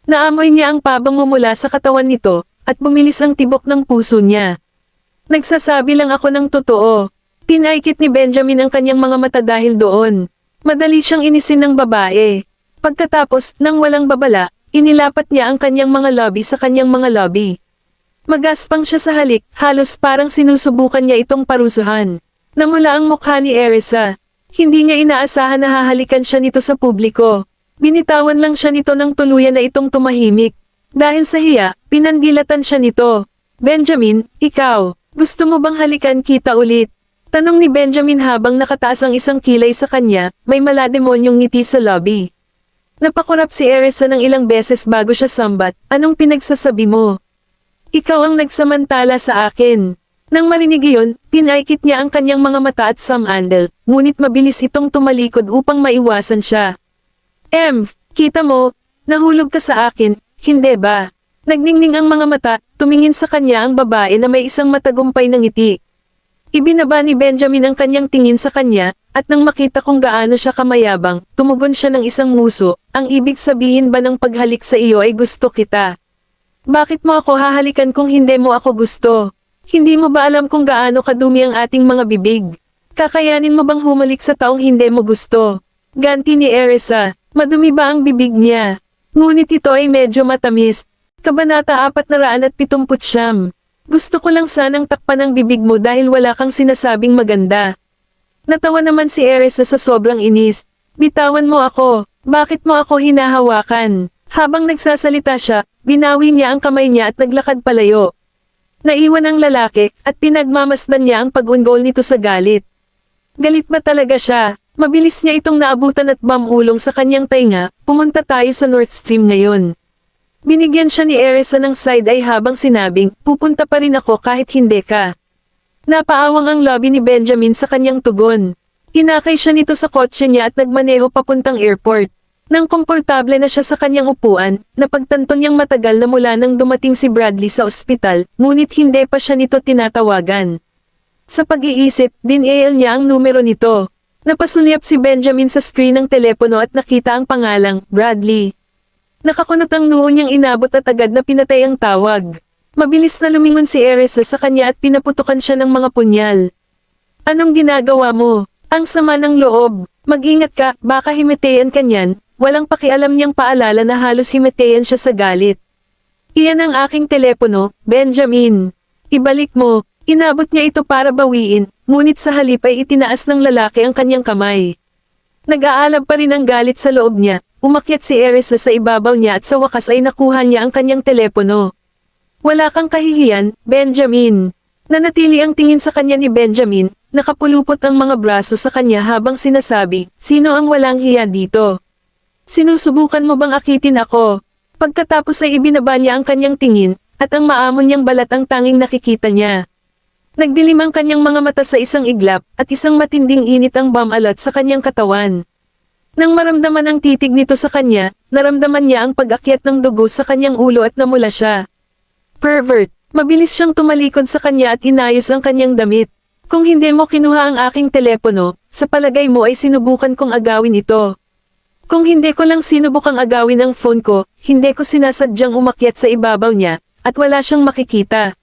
Naamoy niya ang pabango mula sa katawan nito, at bumilis ang tibok ng puso niya. Nagsasabi lang ako ng totoo. Pinaikit ni Benjamin ang kanyang mga mata dahil doon. Madali siyang inisin ng babae. Pagkatapos, nang walang babala, inilapat niya ang kanyang mga labi sa kanyang mga labi. Magaspang siya sa halik, halos parang sinusubukan niya itong parusahan. Namula ang mukha ni Erisa. Hindi niya inaasahan na hahalikan siya nito sa publiko. Binitawan lang siya nito ng tuluyan na itong tumahimik. Dahil sa hiya, pinandilatan siya nito. Benjamin, ikaw, gusto mo bang halikan kita ulit? Tanong ni Benjamin habang nakataas ang isang kilay sa kanya, may malademonyong ngiti sa lobby. Napakurap si Erisa ng ilang beses bago siya sambat, anong pinagsasabi mo? Ikaw ang nagsamantala sa akin. Nang marinig iyon, pinaikit niya ang kanyang mga mata at samandal, ngunit mabilis itong tumalikod upang maiwasan siya. Kita mo, nahulog ka sa akin, hindi ba? Nagningning ang mga mata, tumingin sa kanya ang babae na may isang matagumpay na ngiti. Ibinaba ni Benjamin ang kanyang tingin sa kanya, at nang makita kung gaano siya kamayabang, tumugon siya ng isang nguso, ang ibig sabihin ba ng paghalik sa iyo ay gusto kita? Bakit mo ako hahalikan kung hindi mo ako gusto? Hindi mo ba alam kung gaano kadumi ang ating mga bibig? Kakayanin mo bang humalik sa taong hindi mo gusto? Ganti ni Erisa, madumi ba ang bibig niya? Ngunit ito ay medyo matamis. Kabanata 479. Gusto ko lang sanang takpan ang bibig mo dahil wala kang sinasabing maganda. Natawa naman si Erisa sa sobrang inis. Bitawan mo ako, bakit mo ako hinahawakan? Habang nagsasalita siya, binawi niya ang kamay niya at naglakad palayo. Naiwan ang lalaki, at pinagmamasdan niya ang pag-unggol nito sa galit. Galit ba talaga siya? Mabilis niya itong naabutan at mamulong sa kanyang tainga, pumunta tayo sa North Stream ngayon. Binigyan siya ni Erisa ng side eye habang sinabing, pupunta pa rin ako kahit hindi ka. Napaawang ang lobby ni Benjamin sa kanyang tugon. Inakay siya nito sa kotse niya at nagmaneho papuntang airport. Nang komportable na siya sa kanyang upuan, napagtanto niyang matagal na mula nang dumating si Bradley sa ospital, ngunit hindi pa siya nito tinatawagan. Sa pag-iisip, dinial niya ang numero nito. Napasulyap si Benjamin sa screen ng telepono at nakita ang pangalang, Bradley. Nakakunot ang noo niyang inabot at agad na pinatay ang tawag. Mabilis na lumingon si Erisa sa kanya at pinaputukan siya ng mga punyal. Anong ginagawa mo? Ang sama ng loob. Mag-ingat ka, baka himatayan ka niyan. Walang pakialam niyang paalala na halos himatayan siya sa galit. Iyan ang aking telepono, Benjamin. Ibalik mo. Inabot niya ito para bawiin, ngunit sa halip ay itinaas ng lalaki ang kanyang kamay. Nag-aalab pa rin ang galit sa loob niya, umakyat si Erisa sa ibabaw niya at sa wakas ay nakuha niya ang kanyang telepono. Wala kang kahihiyan, Benjamin. Nanatili ang tingin sa kanya ni Benjamin, nakapulupot ang mga braso sa kanya habang sinasabi, sino ang walang hiya dito? Sinusubukan mo bang akitin ako? Pagkatapos ay ibinaba niya ang kanyang tingin, at ang maamon niyang balat ang tanging nakikita niya. Nagdilim ang kanyang mga mata sa isang iglap, at isang matinding init ang bumalot sa kanyang katawan. Nang maramdaman ang titig nito sa kanya, naramdaman niya ang pag-akyat ng dugo sa kanyang ulo at namula siya. Pervert! Mabilis siyang tumalikod sa kanya at inayos ang kanyang damit. Kung hindi mo kinuha ang aking telepono, sa palagay mo ay sinubukan kong agawin ito. Kung hindi ko lang sinubukang agawin ang phone ko, hindi ko sinasadyang umakyat sa ibabaw niya, at wala siyang makikita.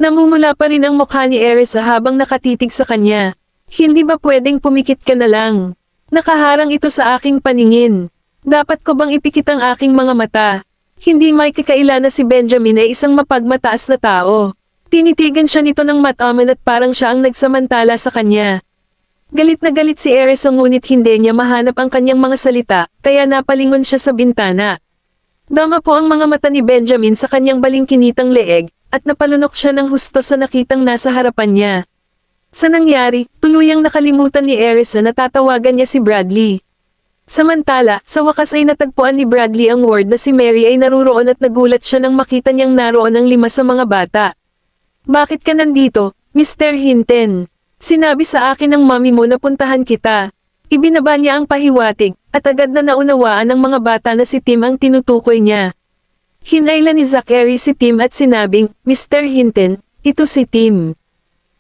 Namumula pa rin ang mukha ni Erisa habang nakatitig sa kanya. Hindi ba pwedeng pumikit ka na lang? Nakaharang ito sa aking paningin. Dapat ko bang ipikit ang aking mga mata? Hindi may kakaila na si Benjamin ay isang mapagmataas na tao. Tinitigan siya nito ng mataman at parang siya ang nagsamantala sa kanya. Galit na galit si Erisa ngunit hindi niya mahanap ang kanyang mga salita, kaya napalingon siya sa bintana. Dama po ang mga mata ni Benjamin sa kanyang balingkinitang leeg, at napalunok siya ng husto sa nakitang nasa harapan niya. Sa nangyari, tuluyang nakalimutan ni Erisa na tatawagan niya si Bradley. Samantala, sa wakas ay natagpuan ni Bradley ang ward na si Mary ay naruroon at nagulat siya nang makita niyang naroon ang 5 sa mga bata. Bakit ka nandito, Mr. Hinton? Sinabi sa akin ng mami mo na puntahan kita. Ibinaba niya ang pahiwatig, at agad na naunawaan ng mga bata na si Tim ang tinutukoy niya. Hinayla ni Zachary si Tim at sinabing, Mr. Hinton, ito si Tim.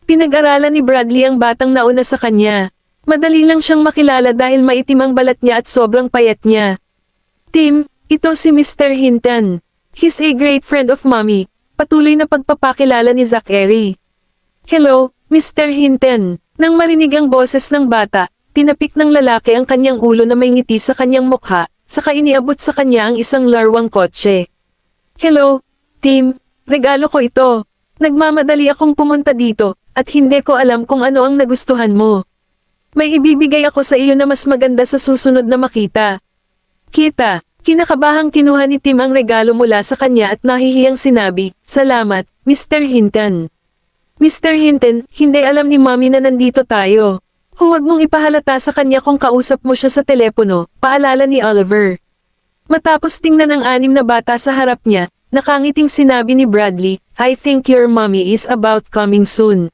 Pinag-aralan ni Bradley ang batang nauna sa kanya. Madali lang siyang makilala dahil maitim ang balat niya at sobrang payat niya. Tim, ito si Mr. Hinton. He's a great friend of mommy. Patuloy na pagpapakilala ni Zachary. Hello, Mr. Hinton. Nang marinig ang boses ng bata, tinapik ng lalaki ang kanyang ulo na may ngiti sa kanyang mukha, saka iniabot sa kanya ang isang larwang kotse. Hello, Tim. Regalo ko ito. Nagmamadali akong pumunta dito, at hindi ko alam kung ano ang nagustuhan mo. May ibibigay ako sa iyo na mas maganda sa susunod na makita. Kita, kinakabahang kinuha ni Tim ang regalo mula sa kanya at nahihiyang sinabi, Salamat, Mr. Hinton. Mr. Hinton, hindi alam ni Mommy na nandito tayo. Huwag mong ipahalata sa kanya kung kausap mo siya sa telepono, paalala ni Oliver. Matapos tingnan ang 6 na bata sa harap niya, nakangiting sinabi ni Bradley, I think your mommy is about coming soon.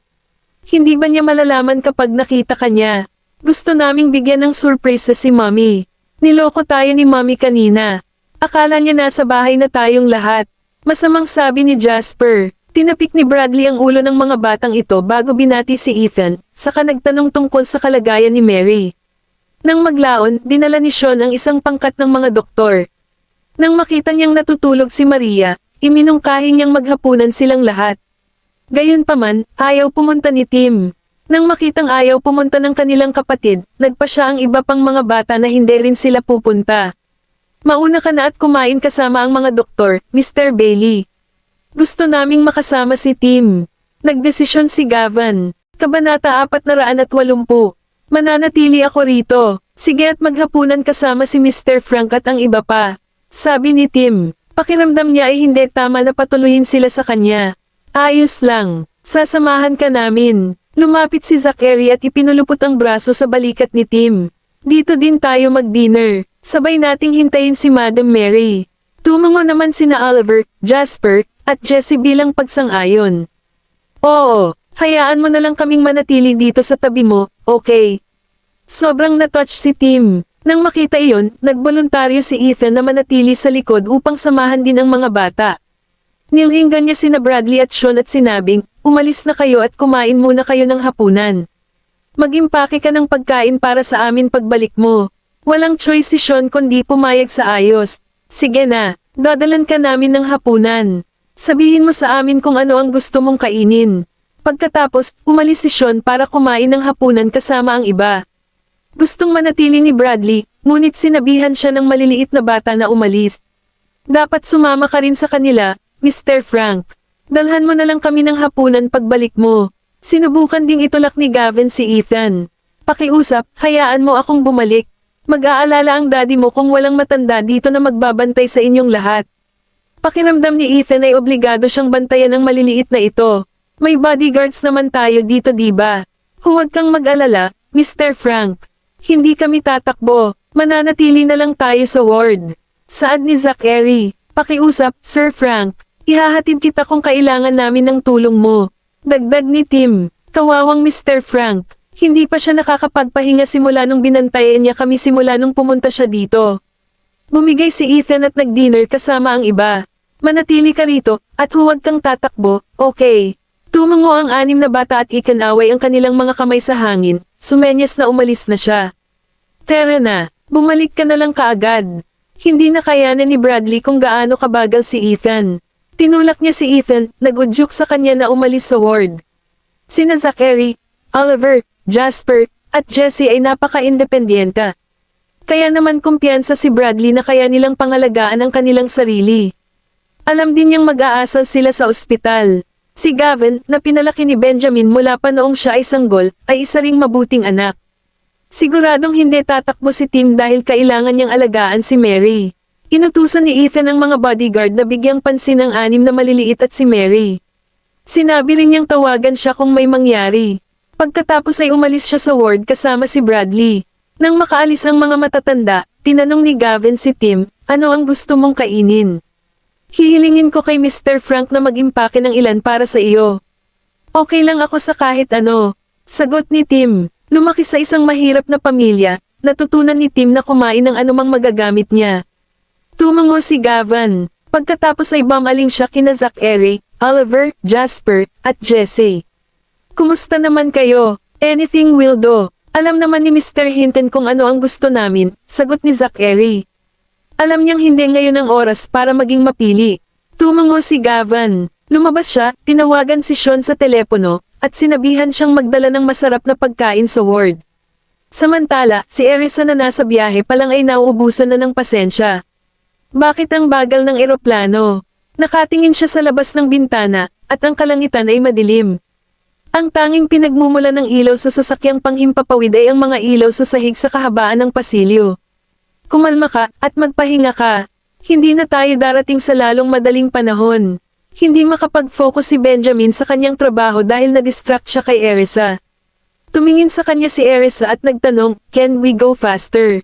Hindi ba niya malalaman kapag nakita ka niya? Gusto naming bigyan ng surprise si mommy. Niloko tayo ni mommy kanina. Akala niya nasa bahay na tayong lahat. Masamang sabi ni Jasper. Tinapik ni Bradley ang ulo ng mga batang ito bago binati si Ethan, saka nagtanong tungkol sa kalagayan ni Mary. Nang maglaon, dinala ni Sean ang isang pangkat ng mga doktor. Nang makita niyang natutulog si Maria, iminungkahi niyang maghapunan silang lahat. Gayunpaman, ayaw pumunta ni Tim. Nang makitang ayaw pumunta ng kanilang kapatid, nagpa siya ang iba pang mga bata na hindi rin sila pupunta. Mauna ka na at kumain kasama ang mga doktor, Mr. Bailey. Gusto naming makasama si Tim. Nagdesisyon si Gavin. Kabanata 480. Mananatili ako rito. Sige at maghapunan kasama si Mr. Frank at ang iba pa. Sabi ni Tim. Pakiramdam niya ay hindi tama na patuloyin sila sa kanya. Ayos lang. Sasamahan ka namin. Lumapit si Zachary at ipinulupot ang braso sa balikat ni Tim. Dito din tayo mag-dinner. Sabay nating hintayin si Madam Mary. Tumango naman sina Oliver, Jasper, at Jessie bilang pagsang-ayon. Oo, hayaan mo na lang kaming manatili dito sa tabi mo, okay? Sobrang na-touch si Tim. Nang makita iyon, nagboluntaryo si Ethan na manatili sa likod upang samahan din ang mga bata. Nilinggan niya sina Bradley at Sean at sinabing, umalis na kayo at kumain muna kayo ng hapunan. Mag-impake ka ng pagkain para sa amin pagbalik mo. Walang choice si Sean kundi pumayag sa ayos. Sige na, dadalan ka namin ng hapunan. Sabihin mo sa amin kung ano ang gusto mong kainin. Pagkatapos, umalis si Sean para kumain ng hapunan kasama ang iba. Gustong manatili ni Bradley, ngunit sinabihan siya ng maliliit na bata na umalis. Dapat sumama ka rin sa kanila, Mr. Frank. Dalhan mo na lang kami ng hapunan pagbalik mo. Sinubukan ding itulak ni Gavin si Ethan. Pakiusap, hayaan mo akong bumalik. Mag-aalala ang daddy mo kung walang matanda dito na magbabantay sa inyong lahat. Pakiramdam ni Ethan ay obligado siyang bantayan ng maliliit na ito. May bodyguards naman tayo dito diba? Huwag kang mag-alala, Mr. Frank. Hindi kami tatakbo. Mananatili na lang tayo sa ward. Saad ni Zachary. Pakiusap, Sir Frank. Ihahatid kita kung kailangan namin ng tulong mo. Dagdag ni Tim, kawawang Mr. Frank, hindi pa siya nakakapagpahinga simula nung binantayan niya kami simula nung pumunta siya dito. Bumigay si Ethan at nag-dinner kasama ang iba. Manatili ka rito, at huwag kang tatakbo, okay? Tumango ang 6 na bata at ikanaway ang kanilang mga kamay sa hangin, sumenyas na umalis na siya. Tara na, bumalik ka na lang kaagad. Hindi na kayanan ni Bradley kung gaano kabagal si Ethan. Tinulak niya si Ethan, nag-udyok sa kanya na umalis sa ward. Sina Zachary, Oliver, Jasper, at Jesse ay napaka-independyenta. Kaya naman kumpiyansa si Bradley na kaya nilang pangalagaan ang kanilang sarili. Alam din niyang mag-aasal sila sa ospital. Si Gavin, na pinalaki ni Benjamin mula pa noong siya ay sanggol, ay isa ring mabuting anak. Siguradong hindi tatakbo si Tim dahil kailangan niyang alagaan si Mary. Inutusan ni Ethan ang mga bodyguard na bigyang pansin ang 6 na maliliit at si Mary. Sinabi rin niyang tawagan siya kung may mangyari. Pagkatapos ay umalis siya sa ward kasama si Bradley. Nang makaalis ang mga matatanda, tinanong ni Gavin si Tim, ano ang gusto mong kainin? Hihilingin ko kay Mr. Frank na mag-impake ng ilan para sa iyo. Okay lang ako sa kahit ano. Sagot ni Tim. Lumaki sa isang mahirap na pamilya, natutunan ni Tim na kumain ng anumang magagamit niya. Tumango si Gavin. Pagkatapos ay bumaling siya kina Zachary, Oliver, Jasper, at Jesse. Kumusta naman kayo? Anything will do. Alam naman ni Mr. Hinton kung ano ang gusto namin, sagot ni Zachary. Alam niyang hindi ngayon ang oras para maging mapili. Tumango si Gavin. Lumabas siya, tinawagan si Sean sa telepono, at sinabihan siyang magdala ng masarap na pagkain sa ward. Samantala, si Erisa na nasa biyahe pa lang ay nauubusan na ng pasensya. Bakit ang bagal ng eroplano? Nakatingin siya sa labas ng bintana, at ang kalangitan ay madilim. Ang tanging pinagmumula ng ilaw sa sasakyang panghimpapawid ay ang mga ilaw sa sahig sa kahabaan ng pasilyo. Kumalma ka, at magpahinga ka. Hindi na tayo darating sa lalong madaling panahon. Hindi makapag-focus si Benjamin sa kanyang trabaho dahil na-distract siya kay Erisa. Tumingin sa kanya si Erisa at nagtanong, can we go faster?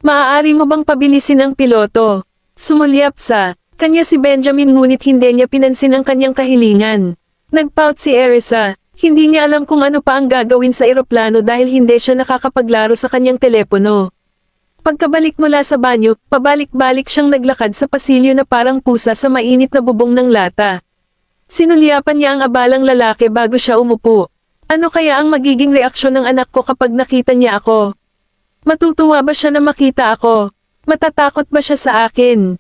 Maaari mo bang pabilisin ang piloto? Sumulyap sa kanya si Benjamin ngunit hindi niya pinansin ang kanyang kahilingan. Nagpout si Erisa. Hindi niya alam kung ano pa ang gagawin sa eroplano dahil hindi siya nakakapaglaro sa kanyang telepono. Pagkabalik mula sa banyo, pabalik-balik siyang naglakad sa pasilyo na parang pusa sa mainit na bubong ng lata. Sinulyapan niya ang abalang lalaki bago siya umupo. Ano kaya ang magiging reaksyon ng anak ko kapag nakita niya ako? Matutuwa ba siya na makita ako? Matatakot ba siya sa akin?